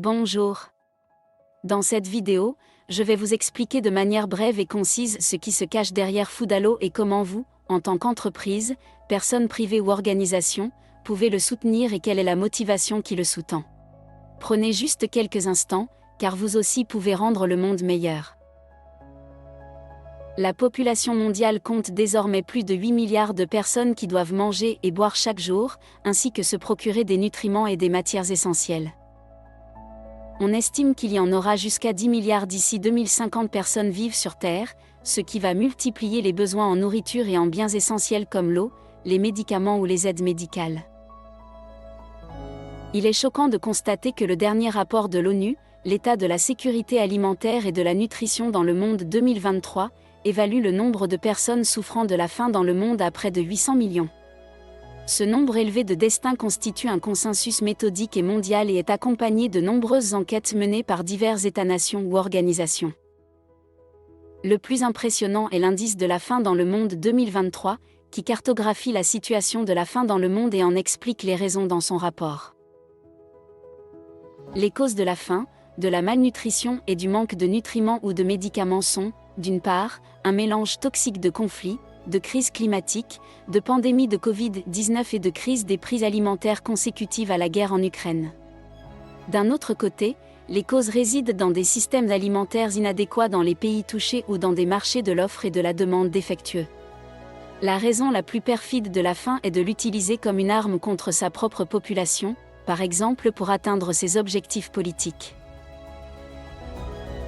Bonjour. Dans cette vidéo, je vais vous expliquer de manière brève et concise ce qui se cache derrière Foodalo et comment vous, en tant qu'entreprise, personne privée ou organisation, pouvez le soutenir et quelle est la motivation qui le sous-tend. Prenez juste quelques instants, car vous aussi pouvez rendre le monde meilleur. La population mondiale compte désormais plus de 8 milliards de personnes qui doivent manger et boire chaque jour, ainsi que se procurer des nutriments et des matières essentielles. On estime qu'il y en aura jusqu'à 10 milliards d'ici 2050 personnes vivent sur Terre, ce qui va multiplier les besoins en nourriture et en biens essentiels comme l'eau, les médicaments ou les aides médicales. Il est choquant de constater que le dernier rapport de l'ONU, l'état de la sécurité alimentaire et de la nutrition dans le monde 2023, évalue le nombre de personnes souffrant de la faim dans le monde à près de 800 millions. Ce nombre élevé de destins constitue un consensus méthodique et mondial et est accompagné de nombreuses enquêtes menées par divers États-nations ou organisations. Le plus impressionnant est l'indice de la faim dans le monde 2023, qui cartographie la situation de la faim dans le monde et en explique les raisons dans son rapport. Les causes de la faim, de la malnutrition et du manque de nutriments ou de médicaments sont, d'une part, un mélange toxique de conflits, de crise climatique, de pandémie de Covid-19 et de crise des prix alimentaires consécutives à la guerre en Ukraine. D'un autre côté, les causes résident dans des systèmes alimentaires inadéquats dans les pays touchés ou dans des marchés de l'offre et de la demande défectueux. La raison la plus perfide de la faim est de l'utiliser comme une arme contre sa propre population, par exemple pour atteindre ses objectifs politiques.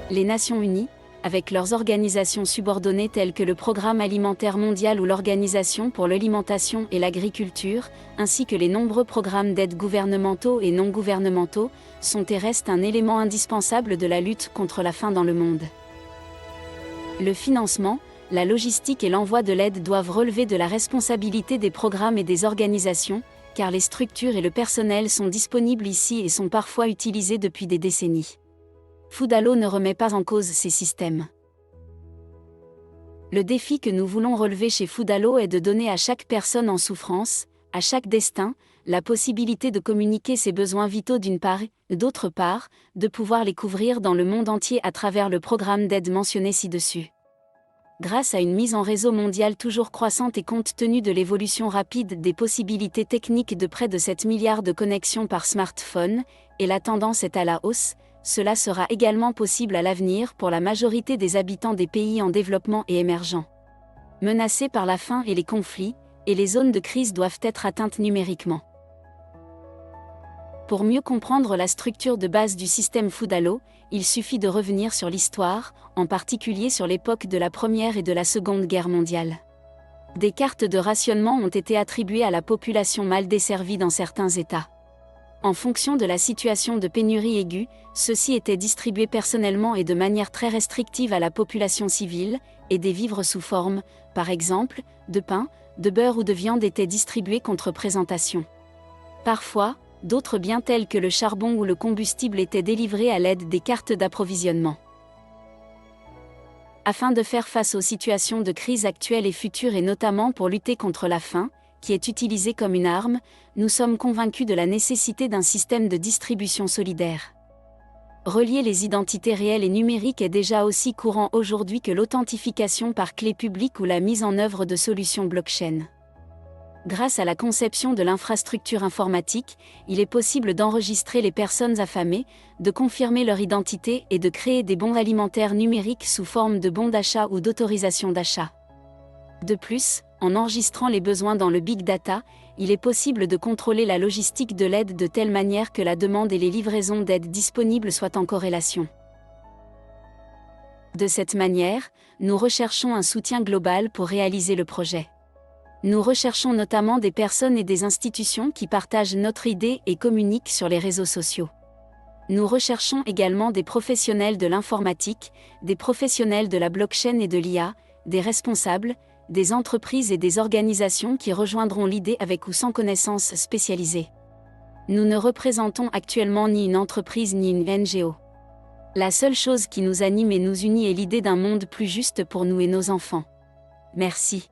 Les Nations Unies, avec leurs organisations subordonnées telles que le Programme alimentaire mondial ou l'Organisation pour l'alimentation et l'agriculture, ainsi que les nombreux programmes d'aide gouvernementaux et non gouvernementaux, sont et restent un élément indispensable de la lutte contre la faim dans le monde. Le financement, la logistique et l'envoi de l'aide doivent relever de la responsabilité des programmes et des organisations, car les structures et le personnel sont disponibles ici et sont parfois utilisés depuis des décennies. Foodalo ne remet pas en cause ces systèmes. Le défi que nous voulons relever chez Foodalo est de donner à chaque personne en souffrance, à chaque destin, la possibilité de communiquer ses besoins vitaux d'une part, et d'autre part, de pouvoir les couvrir dans le monde entier à travers le programme d'aide mentionné ci-dessus. Grâce à une mise en réseau mondiale toujours croissante et compte tenu de l'évolution rapide des possibilités techniques de près de 7 milliards de connexions par smartphone, et la tendance est à la hausse, cela sera également possible à l'avenir pour la majorité des habitants des pays en développement et émergents. Menacés par la faim et les conflits, et les zones de crise doivent être atteintes numériquement. Pour mieux comprendre la structure de base du système Foodalo, il suffit de revenir sur l'histoire, en particulier sur l'époque de la Première et de la Seconde Guerre mondiale. Des cartes de rationnement ont été attribuées à la population mal desservie dans certains États. En fonction de la situation de pénurie aiguë, ceux-ci étaient distribués personnellement et de manière très restrictive à la population civile, et des vivres sous forme, par exemple, de pain, de beurre ou de viande étaient distribués contre présentation. Parfois, d'autres biens tels que le charbon ou le combustible étaient délivrés à l'aide des cartes d'approvisionnement. Afin de faire face aux situations de crise actuelles et futures et notamment pour lutter contre la faim, qui est utilisée comme une arme, nous sommes convaincus de la nécessité d'un système de distribution solidaire. Relier les identités réelles et numériques est déjà aussi courant aujourd'hui que l'authentification par clé publique ou la mise en œuvre de solutions blockchain. Grâce à la conception de l'infrastructure informatique, il est possible d'enregistrer les personnes affamées, de confirmer leur identité et de créer des bons alimentaires numériques sous forme de bons d'achat ou d'autorisation d'achat. De plus, en enregistrant les besoins dans le Big Data, il est possible de contrôler la logistique de l'aide de telle manière que la demande et les livraisons d'aide disponibles soient en corrélation. De cette manière, nous recherchons un soutien global pour réaliser le projet. Nous recherchons notamment des personnes et des institutions qui partagent notre idée et communiquent sur les réseaux sociaux. Nous recherchons également des professionnels de l'informatique, des professionnels de la blockchain et de l'IA, des responsables, des entreprises et des organisations qui rejoindront l'idée avec ou sans connaissances spécialisées. Nous ne représentons actuellement ni une entreprise ni une NGO. La seule chose qui nous anime et nous unit est l'idée d'un monde plus juste pour nous et nos enfants. Merci.